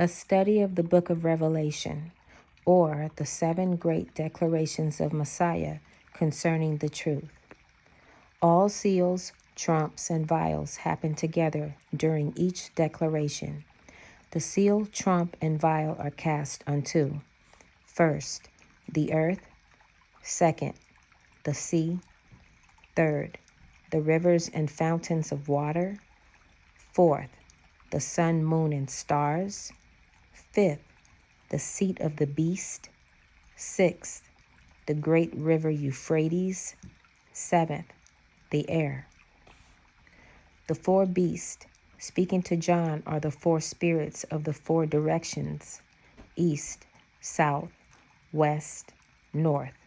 A study of the book of Revelation, or the 7 great declarations of Messiah concerning the truth. All seals, trumps, and vials happen together during each declaration. The seal, trump, and vial are cast unto: first, the earth; second, the sea; third, the rivers and fountains of water; fourth, the sun, moon, and stars; fifth, the seat of the beast; sixth, the great river Euphrates; seventh, the air. The 4 beasts speaking to John are the 4 spirits of the 4 directions: east, south, west, north.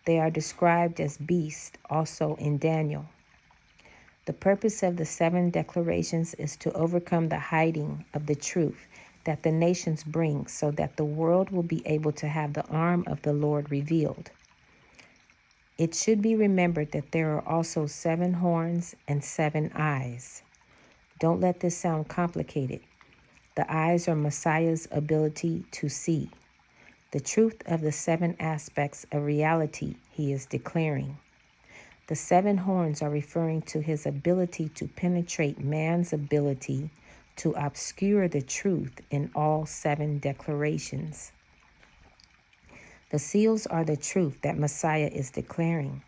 They are described as beasts also in Daniel. The purpose of the 7 declarations is to overcome the hiding of the truth that the nations bring, so that the world will be able to have the arm of the Lord revealed. It should be remembered that there are also 7 horns and 7 eyes. Don't let this sound complicated. The eyes are Messiah's ability to see, the truth of the 7 aspects of reality he is declaring. The 7 horns are referring to his ability to penetrate man's ability to obscure the truth in all 7 declarations. The seals are the truth that Messiah is declaring.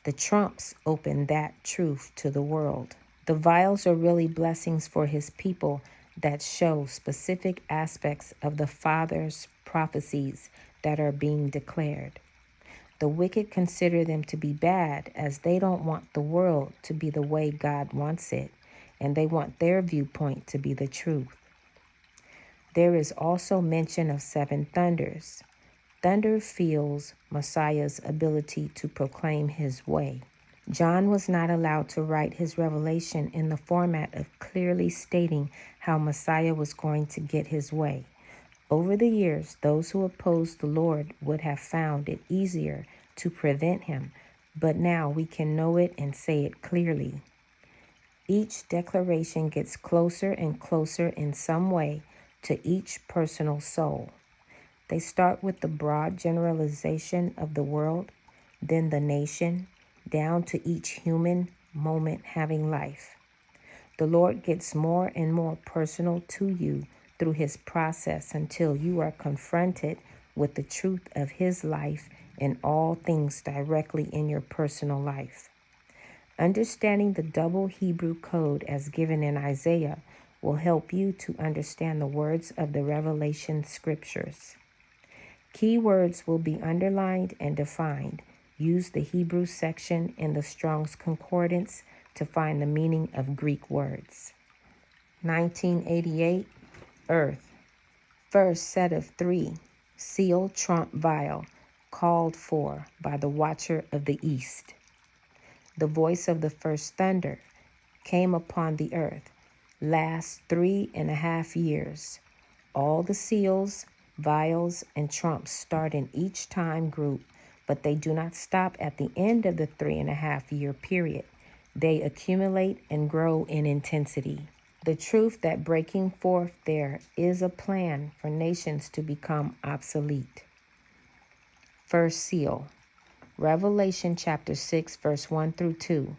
The trumps open that truth to the world. The vials are really blessings for his people that show specific aspects of the Father's prophecies that are being declared. The wicked consider them to be bad, as they don't want the world to be the way God wants it, and they want their viewpoint to be the truth. There is also mention of 7 thunders. Thunder feels Messiah's ability to proclaim his way. John was not allowed to write his revelation in the format of clearly stating how Messiah was going to get his way. Over the years, those who opposed the Lord would have found it easier to prevent him, but now we can know it and say it clearly. Each declaration gets closer and closer in some way to each personal soul. They start with the broad generalization of the world, then the nation, down to each human moment having life. The Lord gets more and more personal to you through his process until you are confronted with the truth of his life and all things directly in your personal life. Understanding the double Hebrew code as given in Isaiah will help you to understand the words of the Revelation scriptures. Key words will be underlined and defined. Use the Hebrew section in the Strong's Concordance to find the meaning of Greek words. 1988, Earth. First set of 3, seal, trump, vial, called for by the Watcher of the East. The voice of the first thunder came upon the earth, lasts 3.5 years. All the seals, vials, and trumps start in each time group, but they do not stop at the end of the 3.5-year period. They accumulate and grow in intensity. The truth that breaking forth there is a plan for nations to become obsolete. First seal. Revelation chapter 6, verse 1 through 2.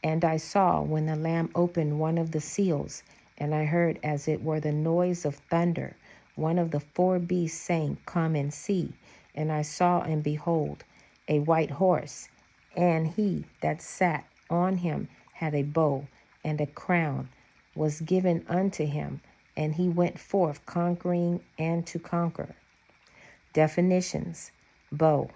And I saw when the Lamb opened one of the seals, and I heard as it were the noise of thunder, one of the 4 beasts saying, Come and see. And I saw, and behold, a white horse, and he that sat on him had a bow, and a crown was given unto him, and he went forth conquering and to conquer. Definitions. Bow,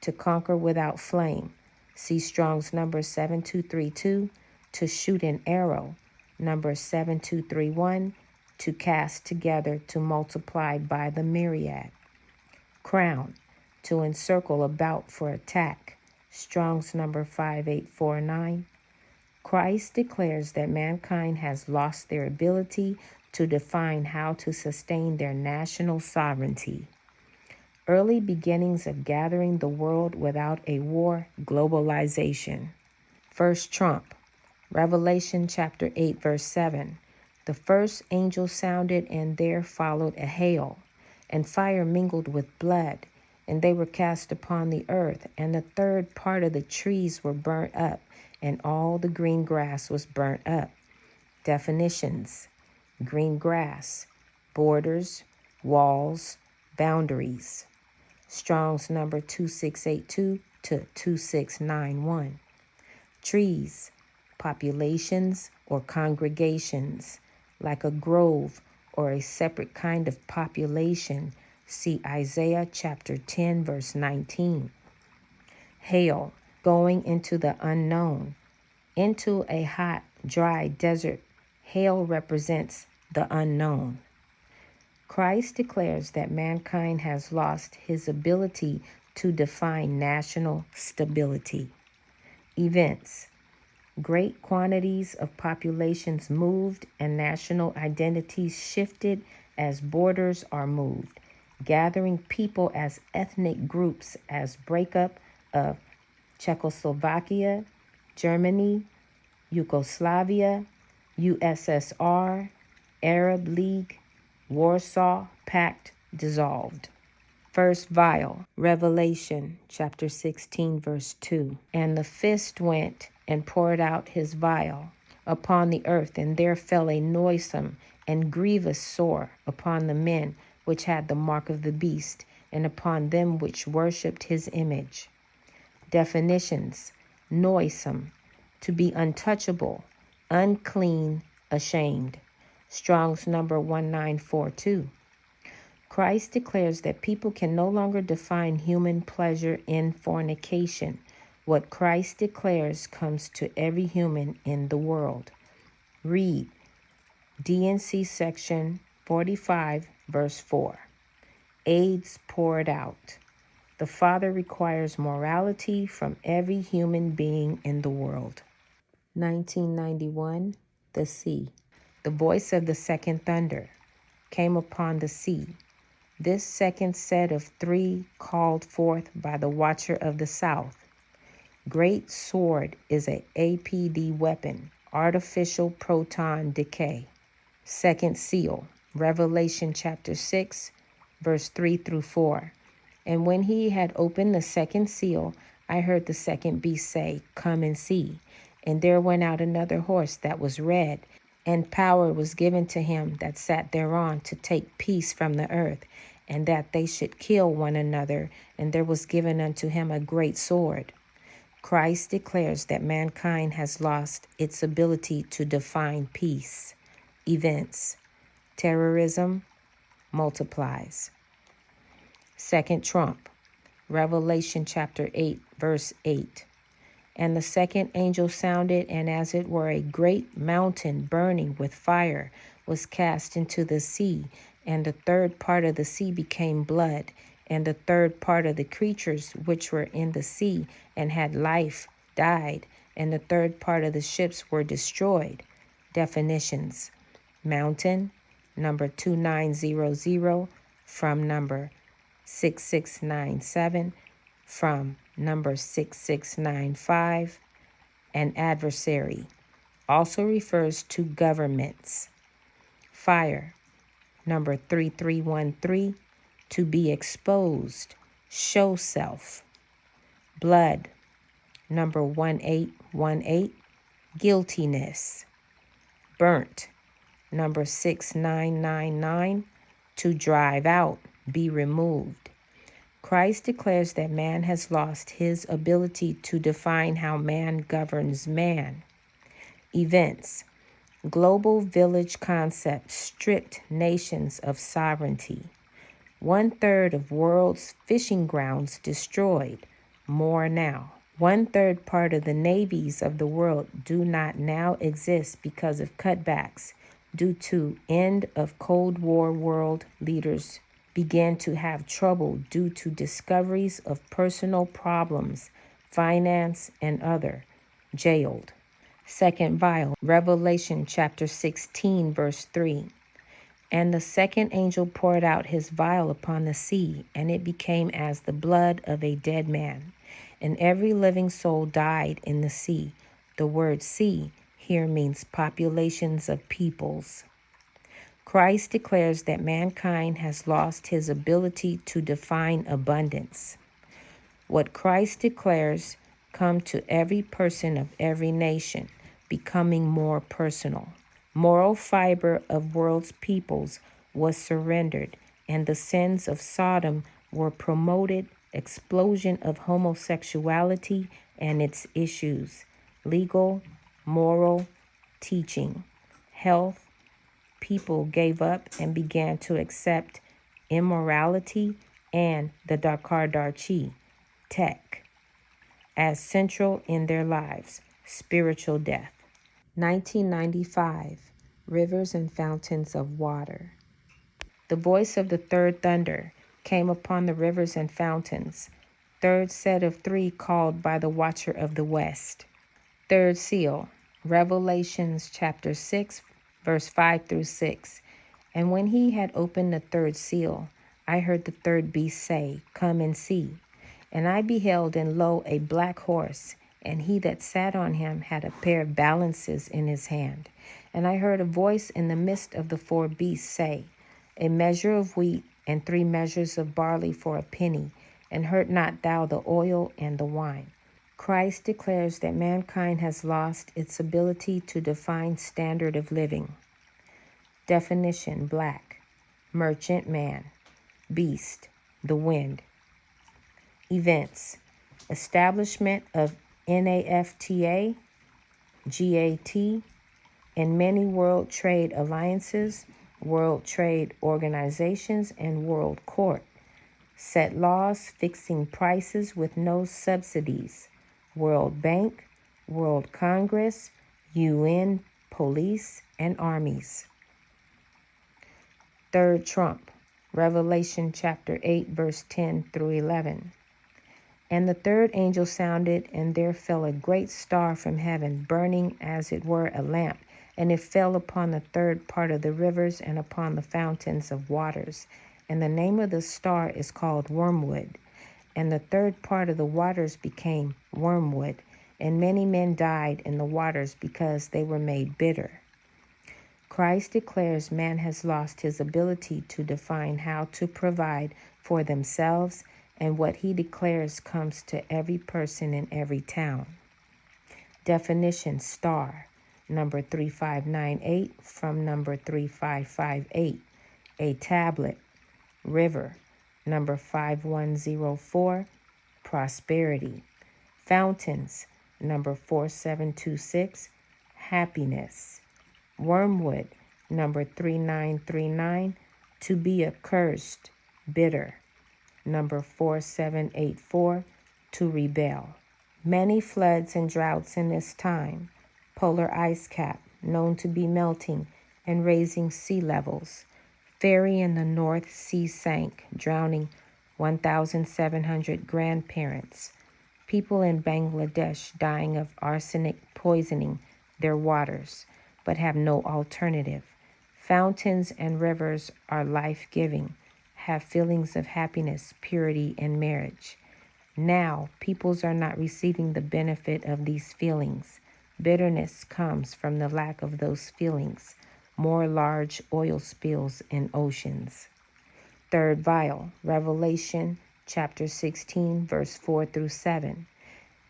to conquer without flame. See Strong's number 7232, to shoot an arrow. Number 7231, to cast together, to multiply by the myriad. Crown, to encircle about for attack. Strong's number 5849. Christ declares that mankind has lost their ability to define how to sustain their national sovereignty. Early beginnings of gathering the world without a war, globalization. First trump, Revelation chapter 8, verse 7. The first angel sounded, and there followed a hail, and fire mingled with blood, and they were cast upon the earth, and the third part of the trees were burnt up, and all the green grass was burnt up. Definitions: green grass, borders, walls, boundaries. Strong's number 2682 to 2691. Trees, populations or congregations, like a grove or a separate kind of population. See Isaiah chapter 10, verse 19. Hail, going into the unknown, into a hot, dry desert. Hail represents the unknown. Christ declares that mankind has lost his ability to define national stability. Events: great quantities of populations moved and national identities shifted as borders are moved, gathering people as ethnic groups as breakup of Czechoslovakia, Germany, Yugoslavia, USSR, Arab League, Warsaw Pact dissolved. First vial, Revelation chapter 16, verse 2. And the fist went and poured out his vial upon the earth, and there fell a noisome and grievous sore upon the men which had the mark of the beast, and upon them which worshipped his image. Definitions: noisome, to be untouchable, unclean, ashamed. Strong's number 1942. Christ declares that people can no longer define human pleasure in fornication. What Christ declares comes to every human in the world. Read D&C section 45, verse 4. AIDS poured out. The Father requires morality from every human being in the world. 1991, the sea. The voice of the second thunder came upon the sea. This second set of three called forth by the Watcher of the South. Great sword is a APD weapon, artificial proton decay. Second seal, Revelation chapter 6, verse 3 through 4. And when he had opened the second seal, I heard the second beast say, "Come and see." And there went out another horse that was red, and power was given to him that sat thereon to take peace from the earth, and that they should kill one another, and there was given unto him a great sword. Christ declares that mankind has lost its ability to define peace. Events: terrorism multiplies. Second trump, Revelation chapter 8, verse 8. And the second angel sounded, and as it were a great mountain burning with fire was cast into the sea, and the third part of the sea became blood, and the third part of the creatures which were in the sea and had life died, and the third part of the ships were destroyed. Definitions: mountain, number 2900 from number 6697, from number 6695, and adversary also refers to governments. Fire, number 3313, to be exposed, show self. Blood, number 1818, guiltiness. Burnt, number 6999, to drive out, be removed. Christ declares that man has lost his ability to define how man governs man. Events: global village concept stripped nations of sovereignty. 1/3 of world's fishing grounds destroyed. More now. 1/3 part of the navies of the world do not now exist because of cutbacks due to end of Cold War. World leaders began to have trouble due to discoveries of personal problems, finance, and other. Jailed. Second vial, Revelation chapter 16, verse 3. And the second angel poured out his vial upon the sea, and it became as the blood of a dead man. And every living soul died in the sea. The word sea here means populations of peoples. Christ declares that mankind has lost his ability to define abundance. What Christ declares come to every person of every nation, becoming more personal. Moral fiber of world's peoples was surrendered, and the sins of Sodom were promoted, explosion of homosexuality and its issues, legal, moral, teaching, health. People gave up and began to accept immorality and the Dakardarchi, tech, as central in their lives, spiritual death. 1995, Rivers and Fountains of Water. The voice of the third thunder came upon the rivers and fountains, third set of three called by the Watcher of the West. Third seal, Revelations chapter 6, verse 5 through 6. And when he had opened the third seal, I heard the third beast say, Come and see. And I beheld, and lo, a black horse, and he that sat on him had a pair of balances in his hand. And I heard a voice in the midst of the four beasts say, A measure of wheat and 3 measures of barley for a penny, and hurt not thou the oil and the wine. Christ declares that mankind has lost its ability to define standard of living. Definition: black, merchant man, beast, the wind. Events: establishment of NAFTA, GAT, and many world trade alliances, world trade organizations, and world court. Set laws fixing prices with no subsidies. World Bank, World Congress, UN, police, and armies. Third trump, Revelation chapter 8, verse 10 through 11. And the third angel sounded, and there fell a great star from heaven, burning as it were a lamp, and it fell upon the third part of the rivers and upon the fountains of waters. And the name of the star is called Wormwood. And the third part of the waters became wormwood, and many men died in the waters because they were made bitter. Christ declares man has lost his ability to define how to provide for themselves, and what he declares comes to every person in every town. Definition: star, number 3598 from number 3558. A tablet. River, number 5104, prosperity. Fountains, number 4726, happiness. Wormwood, number 3939, to be accursed, bitter. Number 4784, to rebel. Many floods and droughts in this time. Polar ice cap, known to be melting and raising sea levels. Ferry in the North Sea sank, drowning 1,700 grandparents. People in Bangladesh dying of arsenic poisoning their waters, but have no alternative. Fountains and rivers are life-giving, have feelings of happiness, purity, and marriage. Now, peoples are not receiving the benefit of these feelings. Bitterness comes from the lack of those feelings. More large oil spills in oceans. Third vial, Revelation chapter 16, verse 4 through 7.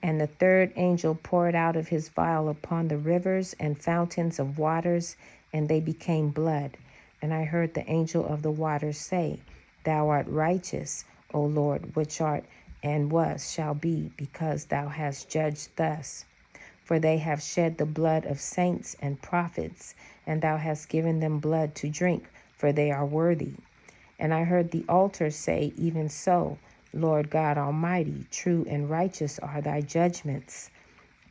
And the third angel poured out of his vial upon the rivers and fountains of waters, and they became blood. And I heard the angel of the waters say, Thou art righteous, O Lord, which art and was, shall be, because thou hast judged thus. For they have shed the blood of saints and prophets, and thou hast given them blood to drink, for they are worthy. And I heard the altar say, Even so, Lord God Almighty, true and righteous are thy judgments.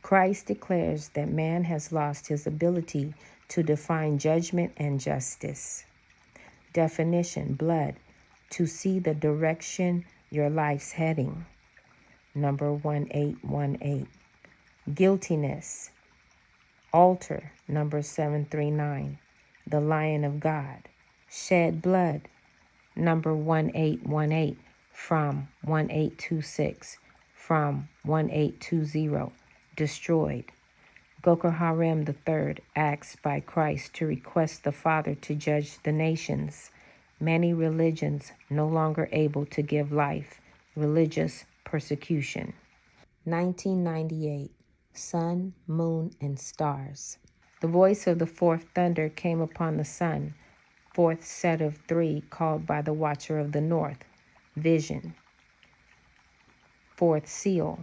Christ declares that man has lost his ability to define judgment and justice. Definition: blood, to see the direction your life's heading. Number 1818. Guiltiness. Altar, number 739. The Lion of God. Shed blood, number 1818 from 1826, from 1820. Destroyed. Gokar Harem III, asked by Christ to request the Father to judge the nations. Many religions no longer able to give life. Religious persecution. 1998. Sun, Moon, and Stars. The voice of the fourth thunder came upon the sun, fourth set of three called by the Watcher of the North. Vision. Fourth seal.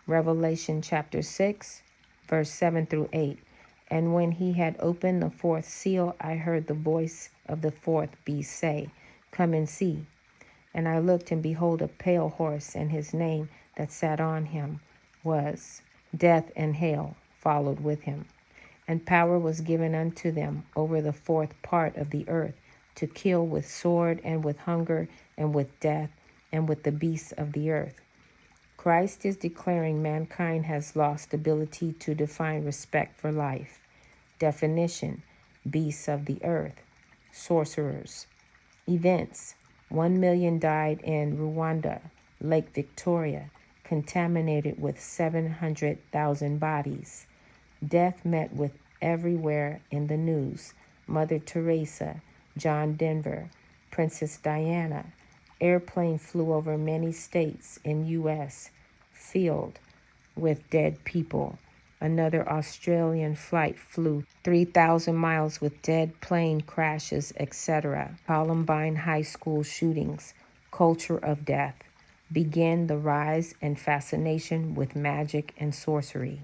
Revelation chapter 6, verse 7 through 8. And when he had opened the fourth seal, I heard the voice of the fourth beast say, Come and see. And I looked, and behold, a pale horse, and his name that sat on him was Death, and Hell followed with him. And power was given unto them over the fourth part of the earth, to kill with sword, and with hunger, and with death, and with the beasts of the earth. Christ is declaring mankind has lost ability to define respect for life. Definition: beasts of the earth, sorcerers. Events: 1 million died in Rwanda, Lake Victoria, contaminated with 700,000 bodies. Death met with everywhere in the news. Mother Teresa, John Denver, Princess Diana. Airplane flew over many states in U.S., filled with dead people. Another Australian flight flew 3,000 miles with dead plane crashes, etc. Columbine High School shootings. Culture of death. Begin the rise and fascination with magic and sorcery.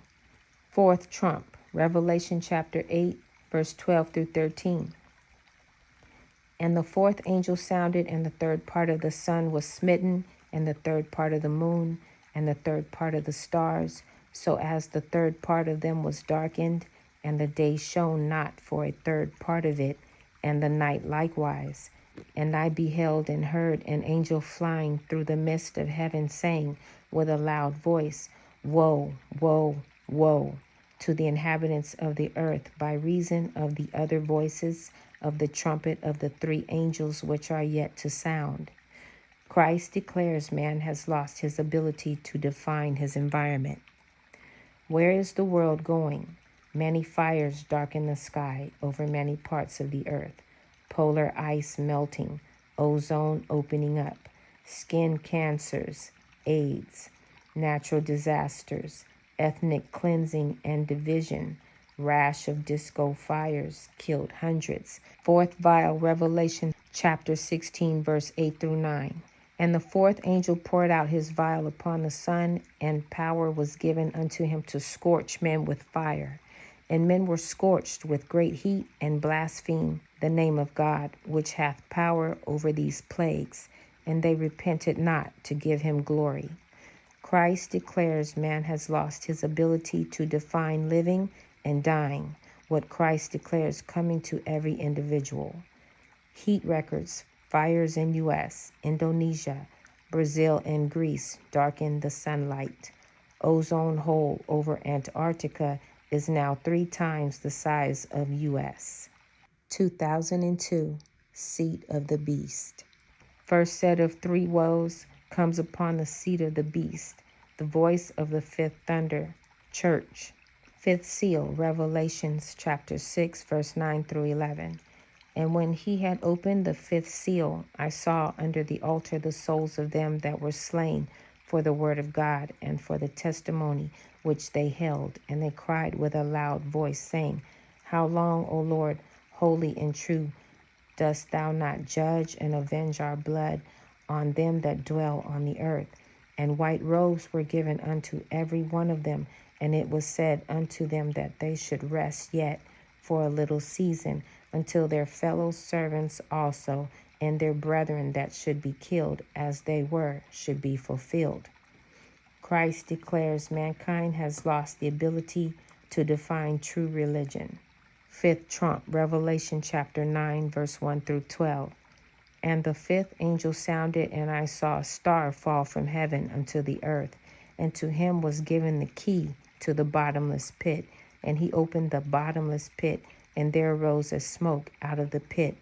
Fourth trump. Revelation chapter 8, verse 12 through 13. And the fourth angel sounded, and the third part of the sun was smitten, and the third part of the moon, and the third part of the stars, so as the third part of them was darkened, and the day shone not for a third part of it, and the night likewise. And I beheld and heard an angel flying through the midst of heaven, saying with a loud voice, Woe, woe, woe to the inhabitants of the earth, by reason of the other voices of the trumpet of the three angels which are yet to sound. Christ declares man has lost his ability to define his environment. Where is the world going? Many fires darken the sky over many parts of the earth. Polar ice melting, ozone opening up, skin cancers, AIDS, natural disasters, ethnic cleansing and division, rash of disco fires killed hundreds. Fourth vial, Revelation chapter 16, verse 8 through 9. And the fourth angel poured out his vial upon the sun, and power was given unto him to scorch men with fire. And men were scorched with great heat, and blasphemed the name of God, which hath power over these plagues. And they repented not to give him glory. Christ declares man has lost his ability to define living and dying, what Christ declares coming to every individual. Heat records, fires in U.S., Indonesia, Brazil, and Greece darken the sunlight. Ozone hole over Antarctica is now 3 times the size of U.S. 2002, Seat of the Beast. First set of 3 woes comes upon the seat of the beast, the voice of the fifth thunder, church. Fifth seal, Revelations chapter 6, verse 9 through 11. And when he had opened the fifth seal, I saw under the altar the souls of them that were slain for the word of God and for the testimony which they held. And they cried with a loud voice, saying, How long, O Lord, holy and true, dost thou not judge and avenge our blood on them that dwell on the earth? And white robes were given unto every one of them, and it was said unto them that they should rest yet for a little season, until their fellow servants also and their brethren that should be killed as they were should be fulfilled. Christ declares mankind has lost the ability to define true religion. Fifth trump, Revelation chapter 9, verse 1 through 12. And the fifth angel sounded, and I saw a star fall from heaven unto the earth, and to him was given the key to the bottomless pit. And he opened the bottomless pit, and there arose a smoke out of the pit,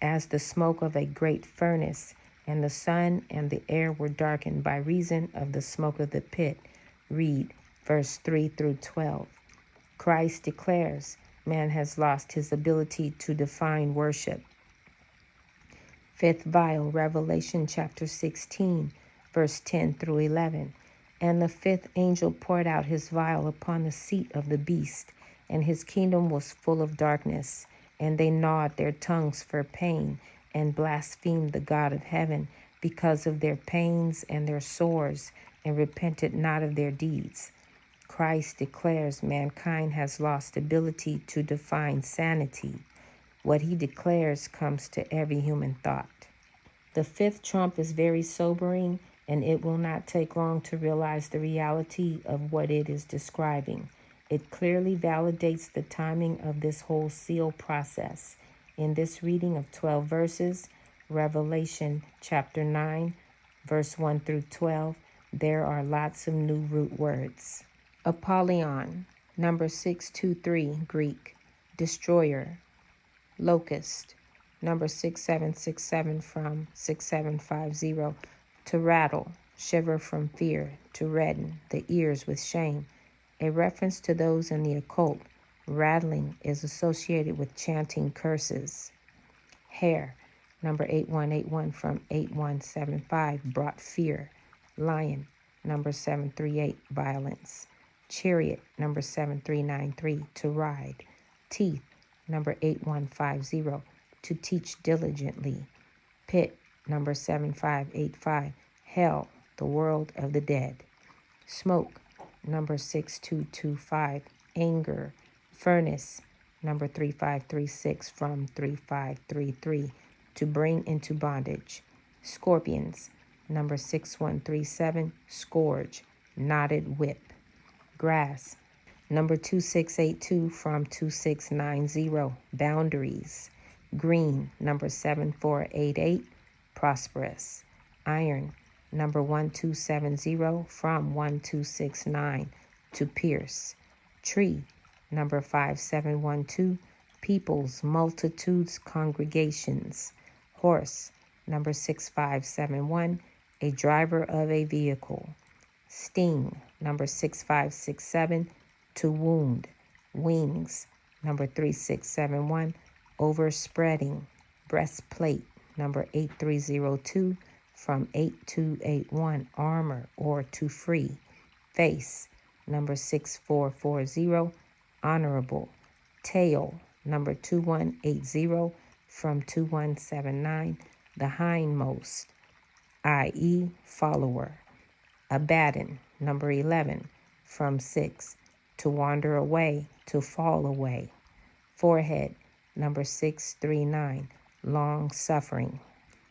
as the smoke of a great furnace, and the sun and the air were darkened by reason of the smoke of the pit. Read verse 3 through 12. Christ declares man has lost his ability to define worship. Fifth vial, Revelation chapter 16, verse 10 through 11. And the fifth angel poured out his vial upon the seat of the beast, and his kingdom was full of darkness. And they gnawed their tongues for pain, and blasphemed the God of heaven because of their pains and their sores, and repented not of their deeds. Christ declares mankind has lost ability to define sanity. What he declares comes to every human thought. The fifth trump is very sobering, and it will not take long to realize the reality of what it is describing. It clearly validates the timing of this whole seal process. In this reading of 12 verses, Revelation chapter 9, verse 1 through 12, there are lots of new root words. Apollyon, number 623, Greek, destroyer. Locust, number 6767 from 6750, to rattle, shiver from fear, to redden the ears with shame. A reference to those in the occult, rattling is associated with chanting curses. Hare, number 8181 from 8175, brought fear. Lion, number 738, violence. Chariot, number 7393, to ride. Teeth, number 8150, to teach diligently. Pit, number 7585, hell, the world of the dead. Smoke, number 6225, anger. Furnace, number 3536 from 3533, to bring into bondage. Scorpions, number 6137, scourge, knotted whip. Grass, number 2682 from 2690, boundaries. Green, number 7488, prosperous. Iron, number 1270 from 1269, to pierce. Tree, number 5712, peoples, multitudes, congregations. Horse, number 6571, a driver of a vehicle. Sting, number 6567, to wound. Wings, number 3671, overspreading. Breastplate, number 8302 from 8281, armor or to free. Face, number 6440, honorable. Tail, number 2180 from 2179, the hindmost, i.e. follower. Abaddon, number 11 from 6, to wander away, to fall away. Forehead, number 639, long suffering.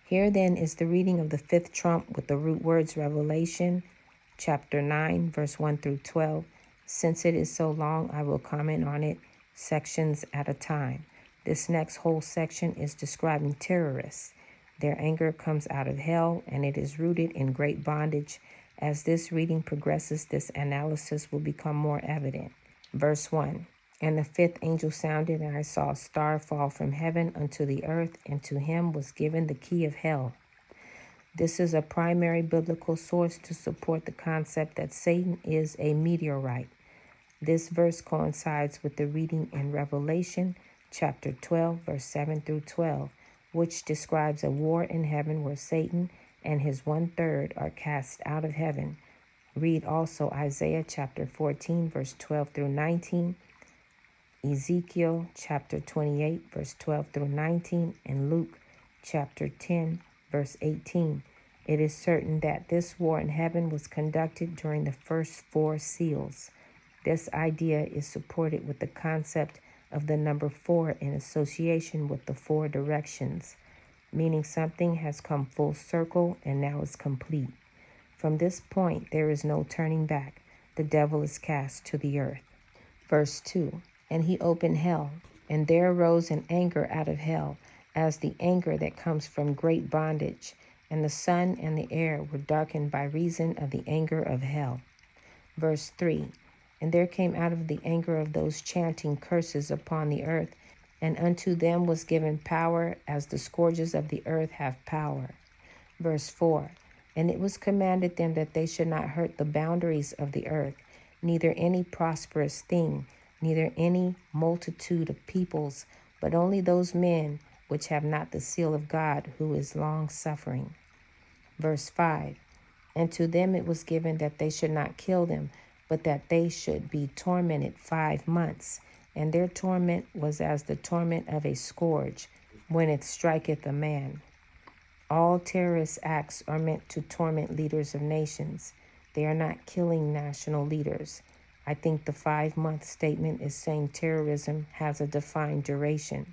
Here then is the reading of the fifth trump with the root words Revelation chapter 9, verse 1 through 12. Since it is so long, I will comment on it sections at a time. This next whole section is describing terrorists. Their anger comes out of hell, and it is rooted in great bondage. As this reading progresses, this analysis will become more evident. Verse 1, and the fifth angel sounded, and I saw a star fall from heaven unto the earth, and to him was given the key of hell. This is a primary biblical source to support the concept that Satan is a meteorite. This verse coincides with the reading in Revelation chapter 12, verse 7 through 12, which describes a war in heaven where Satan and his 1/3 are cast out of heaven. Read also Isaiah chapter 14, verse 12 through 19, Ezekiel chapter 28, verse 12 through 19, and Luke chapter 10, verse 18. It is certain that this war in heaven was conducted during the first 4 seals. This idea is supported with the concept of the number 4 in association with the 4 directions, meaning something has come full circle and now is complete. From this point, there is no turning back. The devil is cast to the earth. Verse 2, and he opened hell, and there arose an anger out of hell, as the anger that comes from great bondage, and the sun and the air were darkened by reason of the anger of hell. Verse 3, and there came out of the anger of those chanting curses upon the earth, and unto them was given power, as the scourges of the earth have power. Verse 4, and it was commanded them that they should not hurt the boundaries of the earth, neither any prosperous thing, neither any multitude of peoples, but only those men which have not the seal of God, who is long-suffering. Verse 5, and to them it was given that they should not kill them, but that they should be tormented 5 months. And their torment was as the torment of a scourge, when it striketh a man. All terrorist acts are meant to torment leaders of nations. They are not killing national leaders. I think the 5-month statement is saying terrorism has a defined duration.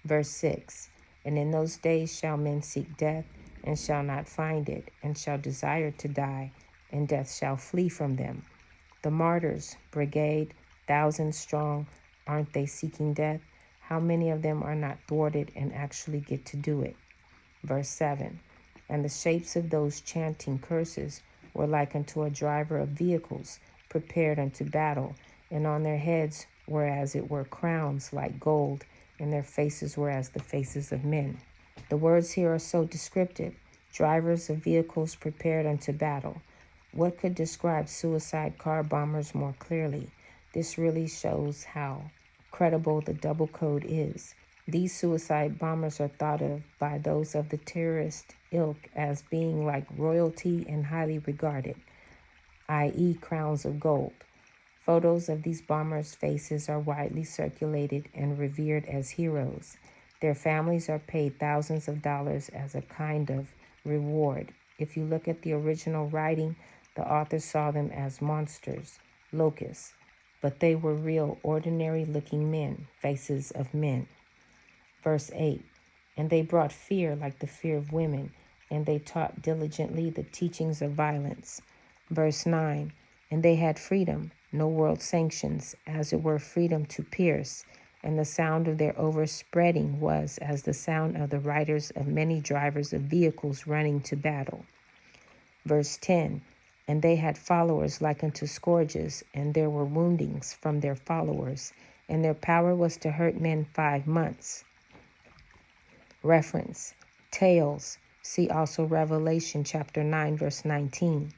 Verse 6, and in those days shall men seek death, and shall not find it, and shall desire to die, and death shall flee from them. The martyrs, brigade, 1,000 strong, aren't they seeking death? How many of them are not thwarted and actually get to do it? Verse 7, and the shapes of those chanting curses were like unto a driver of vehicles prepared unto battle, and on their heads were as it were crowns like gold, and their faces were as the faces of men. The words here are so descriptive. Drivers of vehicles prepared unto battle. What could describe suicide car bombers more clearly? This really shows how credible the double code is. These suicide bombers are thought of by those of the terrorist ilk as being like royalty and highly regarded, i.e. crowns of gold. Photos of these bombers' faces are widely circulated and revered as heroes. Their families are paid thousands of dollars as a kind of reward. If you look at the original writing, the author saw them as monsters, locusts, but they were real, ordinary-looking men, faces of men. Verse 8, and they brought fear like the fear of women, and they taught diligently the teachings of violence. Verse 9, and they had freedom, no world sanctions, as it were freedom to pierce, and the sound of their overspreading was as the sound of the riders of many drivers of vehicles running to battle. Verse 10, and they had followers like unto scourges, and there were woundings from their followers, and their power was to hurt men 5 months. Reference, Tales, see also Revelation chapter 9, verse 19.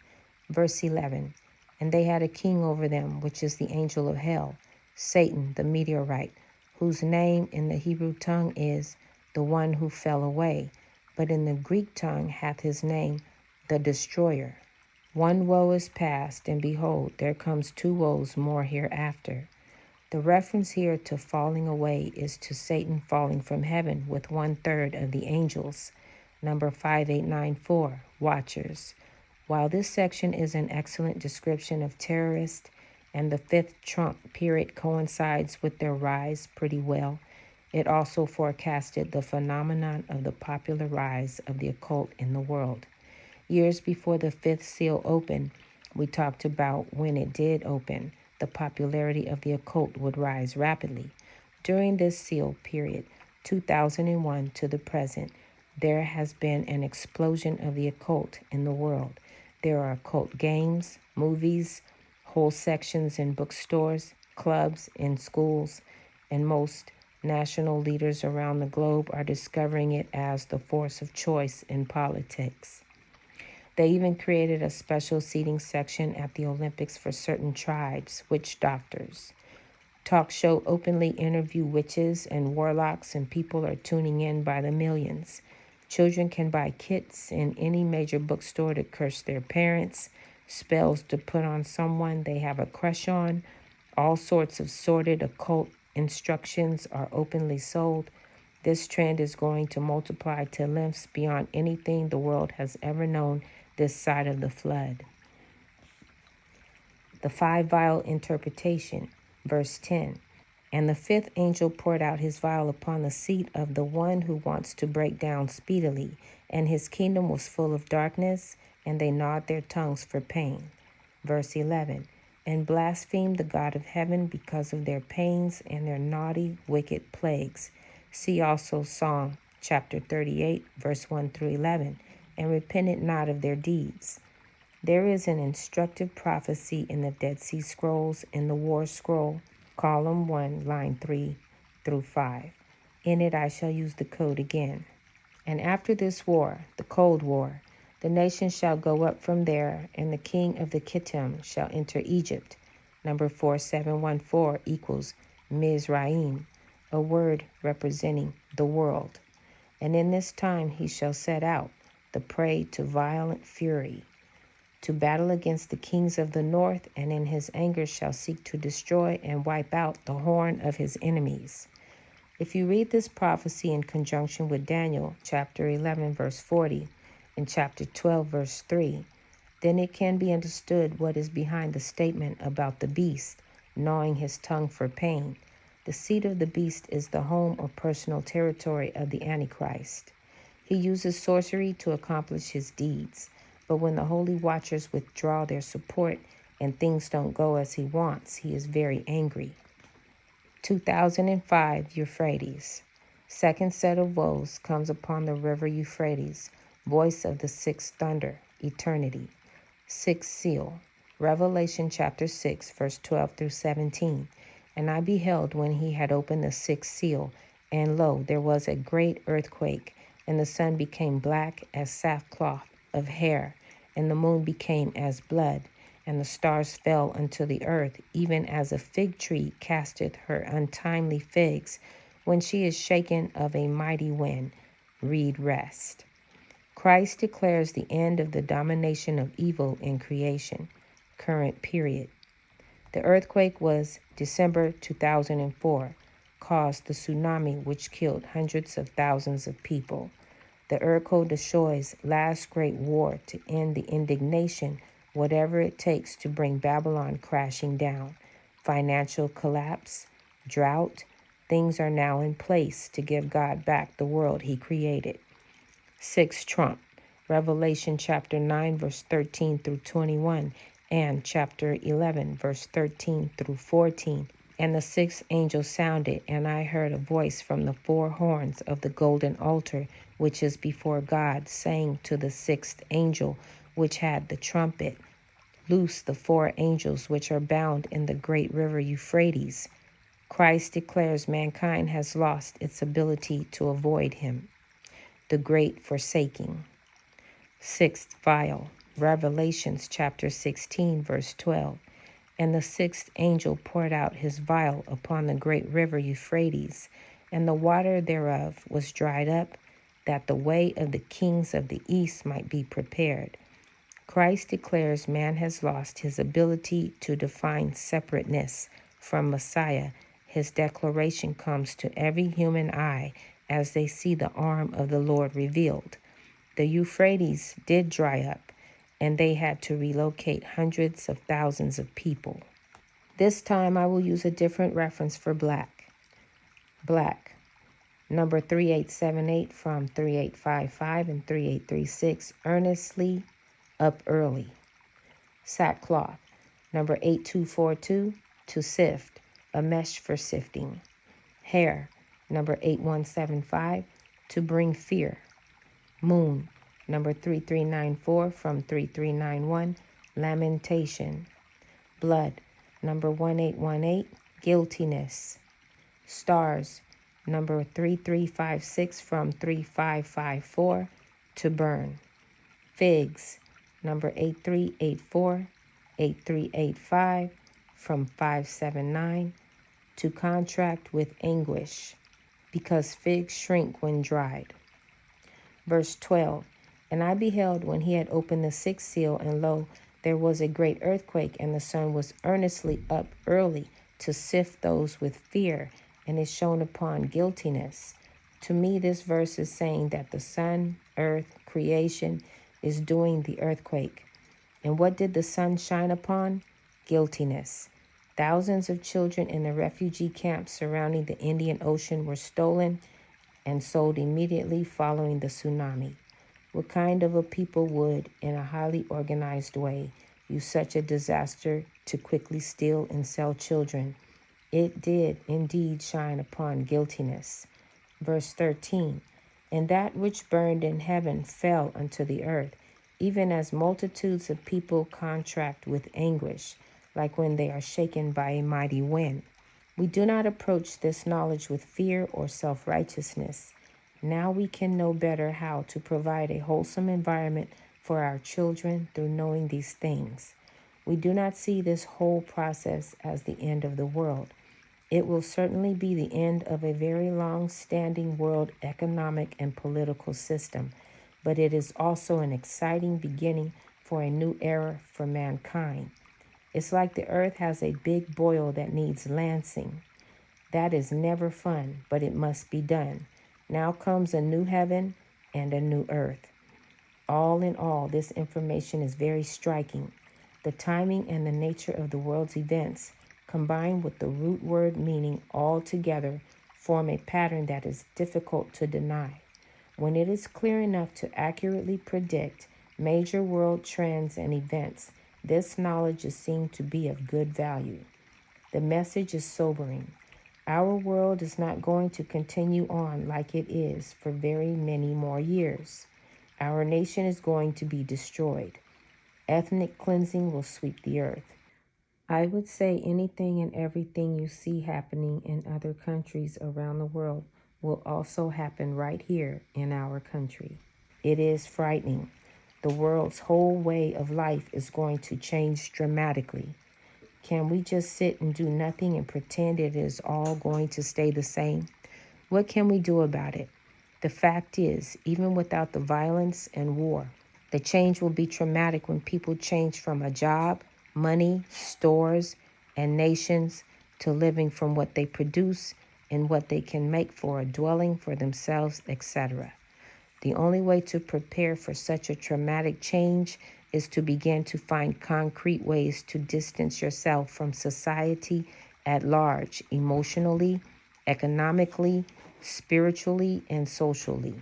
Verse 11, and they had a king over them, which is the angel of hell, Satan, the Meteorite, whose name in the Hebrew tongue is the one who fell away, but in the Greek tongue hath his name, the destroyer. One woe is past, and behold, there comes 2 woes more hereafter. The reference here to falling away is to Satan falling from heaven with 1/3 of the angels, number 5894, watchers. While this section is an excellent description of terrorists, and the 5th Trump period coincides with their rise pretty well, it also forecasted the phenomenon of the popular rise of the occult in the world. Years before the 5th seal opened, we talked about when it did open, the popularity of the occult would rise rapidly. During this seal period, 2001 to the present, there has been an explosion of the occult in the world. There are occult games, movies, whole sections in bookstores, clubs, in schools, and most national leaders around the globe are discovering it as the force of choice in politics. They even created a special seating section at the Olympics for certain tribes, witch doctors. Talk show openly interview witches and warlocks, and people are tuning in by the millions. Children can buy kits in any major bookstore to curse their parents, spells to put on someone they have a crush on. All sorts of sordid occult instructions are openly sold. This trend is going to multiply to lengths beyond anything the world has ever known this side of the flood. The 5-vial interpretation, verse 10. And the 5th angel poured out his vial upon the seat of the one who wants to break down speedily, and his kingdom was full of darkness, and they gnawed their tongues for pain. Verse 11. And blasphemed the God of heaven because of their pains and their naughty, wicked plagues. See also Psalm chapter 38, verse 1 through 11. And repented not of their deeds. There is an instructive prophecy in the Dead Sea Scrolls in the War Scroll, column 1, line 3 through 5. In it I shall use the code again. And after this war, the Cold War, the nations shall go up from there, and the king of the Kittim shall enter Egypt. Number 4714 equals Mizraim, a word representing the world. And in this time he shall set out, the prey to violent fury, to battle against the kings of the north, and in his anger shall seek to destroy and wipe out the horn of his enemies. If you read this prophecy in conjunction with Daniel chapter 11 verse 40 and chapter 12 verse 3, then it can be understood what is behind the statement about the beast gnawing his tongue for pain. The seat of the beast is the home or personal territory of the Antichrist. He uses sorcery to accomplish his deeds, but when the holy watchers withdraw their support and things don't go as he wants, he is very angry. 2005 Euphrates. Second set of woes comes upon the river Euphrates, voice of the sixth thunder, eternity. Sixth seal, Revelation chapter 6, verse 12 through 17. And I beheld when he had opened the sixth seal, and lo, there was a great earthquake, and the sun became black as sackcloth of hair, and the moon became as blood, and the stars fell unto the earth, even as a fig tree casteth her untimely figs, when she is shaken of a mighty wind. Read rest. Christ declares the end of the domination of evil in creation. Current period. The earthquake was December 2004, caused the tsunami which killed hundreds of thousands of people. The earthquake destroys last great war to end the indignation, whatever it takes to bring Babylon crashing down. Financial collapse, drought, things are now in place to give God back the world he created. Sixth trump, Revelation chapter 9, verse 13 through 21, and chapter 11, verse 13 through 14. And the sixth angel sounded, and I heard a voice from the four horns of the golden altar, which is before God, saying to the sixth angel, which had the trumpet, loose the four angels which are bound in the great river Euphrates. Christ declares mankind has lost its ability to avoid him. The great forsaking. Sixth vial, Revelations chapter 16, verse 12. And the sixth angel poured out his vial upon the great river Euphrates, and the water thereof was dried up, that the way of the kings of the east might be prepared. Christ declares man has lost his ability to define separateness from Messiah. His declaration comes to every human eye as they see the arm of the Lord revealed. The Euphrates did dry up, and they had to relocate hundreds of thousands of people. This time I will use a different reference for black. Black, number 3878 from 3855 and 3836, earnestly up early. Sackcloth, number 8242, to sift, a mesh for sifting. Hair, number 8175, to bring fear. Moon, number 3394 from 3391, lamentation. Blood, number 1818, guiltiness. Stars, number 3356 from 3554, to burn. Figs, number 8384, 8385 from 579, to contract with anguish, because figs shrink when dried. Verse 12, and I beheld when he had opened the sixth seal, and lo, there was a great earthquake, and the sun was earnestly up early to sift those with fear, and is shown upon guiltiness. To me, this verse is saying that the sun, earth, creation is doing the earthquake. And what did the sun shine upon? Guiltiness. Thousands of children in the refugee camps surrounding the Indian Ocean were stolen and sold immediately following the tsunami. What kind of a people would, in a highly organized way, use such a disaster to quickly steal and sell children? It did indeed shine upon guiltiness. Verse 13, and that which burned in heaven fell unto the earth, even as multitudes of people contract with anguish, like when they are shaken by a mighty wind. We do not approach this knowledge with fear or self-righteousness. Now we can know better how to provide a wholesome environment for our children through knowing these things. We do not see this whole process as the end of the world. It will certainly be the end of a very long-standing world economic and political system, but it is also an exciting beginning for a new era for mankind. It's like the earth has a big boil that needs lancing. That is never fun, but it must be done. Now comes a new heaven and a new earth. All in all, this information is very striking. The timing and the nature of the world's events, combined with the root word meaning all together, form a pattern that is difficult to deny. When it is clear enough to accurately predict major world trends and events, this knowledge is seen to be of good value. The message is sobering. Our world is not going to continue on like it is for very many more years. Our nation is going to be destroyed. Ethnic cleansing will sweep the earth. I would say anything and everything you see happening in other countries around the world will also happen right here in our country. It is frightening. The world's whole way of life is going to change dramatically. Can we just sit and do nothing and pretend it is all going to stay the same? What can we do about it? The fact is, even without the violence and war, the change will be traumatic when people change from a job, money, stores, and nations to living from what they produce and what they can make for a dwelling for themselves, etc. The only way to prepare for such a traumatic change is to begin to find concrete ways to distance yourself from society at large, emotionally, economically, spiritually, and socially.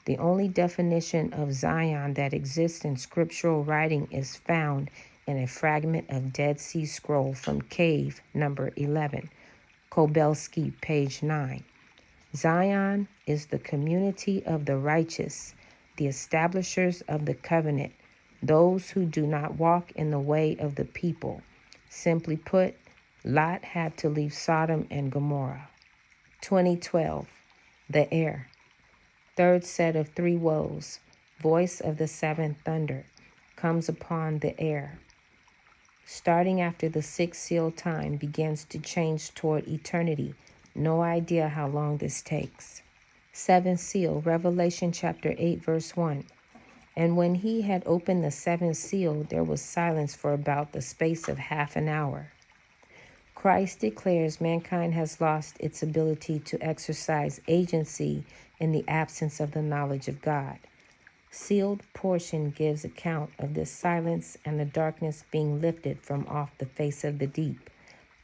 The only definition of Zion that exists in scriptural writing is found in a fragment of Dead Sea Scroll from cave number 11, Kobelsky, page 9. Zion is the community of the righteous, the establishers of the covenant, those who do not walk in the way of the people. Simply put, Lot had to leave Sodom and Gomorrah. 2012, the air. Third set of three woes, voice of the seventh thunder, comes upon the air. Starting after the sixth seal, time begins to change toward eternity. No idea how long this takes. Seventh seal, Revelation chapter 8, verse 1. And when he had opened the seventh seal, there was silence for about the space of half an hour. Christ declares mankind has lost its ability to exercise agency in the absence of the knowledge of God. Sealed portion gives account of this silence and the darkness being lifted from off the face of the deep.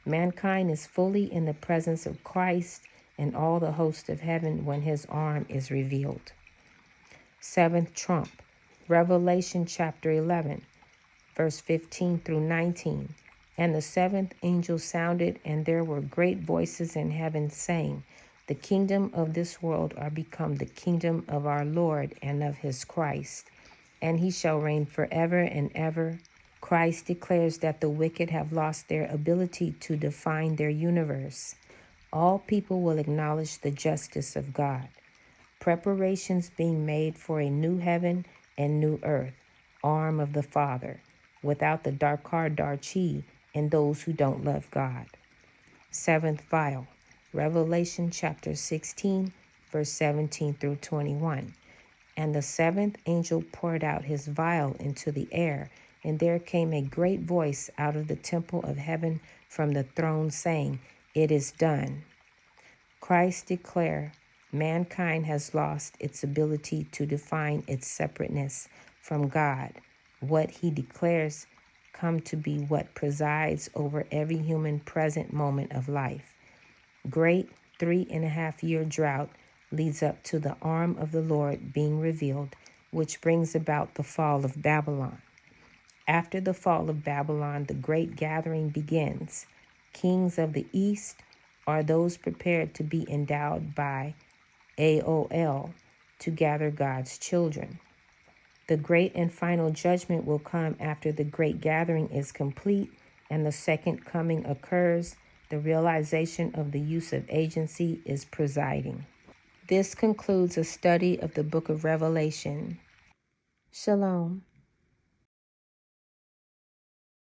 Mankind is fully in the presence of Christ and all the host of heaven when his arm is revealed. Seventh trump, Revelation chapter 11, verse 15 through 19. And the seventh angel sounded, and there were great voices in heaven saying, The kingdom of this world are become the kingdom of our Lord and of his Christ, and he shall reign forever and ever. Christ declares that the wicked have lost their ability to define their universe. All people will acknowledge the justice of God. Preparations being made for a new heaven and new earth, arm of the Father, without the Darkar Darchi and those who don't love God. Seventh vial, Revelation chapter 16, verse 17 through 21. And the seventh angel poured out his vial into the air, and there came a great voice out of the temple of heaven from the throne saying, It is done. Christ declared mankind has lost its ability to define its separateness from God. What he declares come to be what presides over every human present moment of life. Great 3.5-year drought leads up to the arm of the Lord being revealed, which brings about the fall of Babylon. After the fall of Babylon, the great gathering begins. Kings of the east are those prepared to be endowed by AOL to gather God's children. The great and final judgment will come after the great gathering is complete and the second coming occurs. The realization of the use of agency is presiding. This concludes a study of the book of Revelation. Shalom.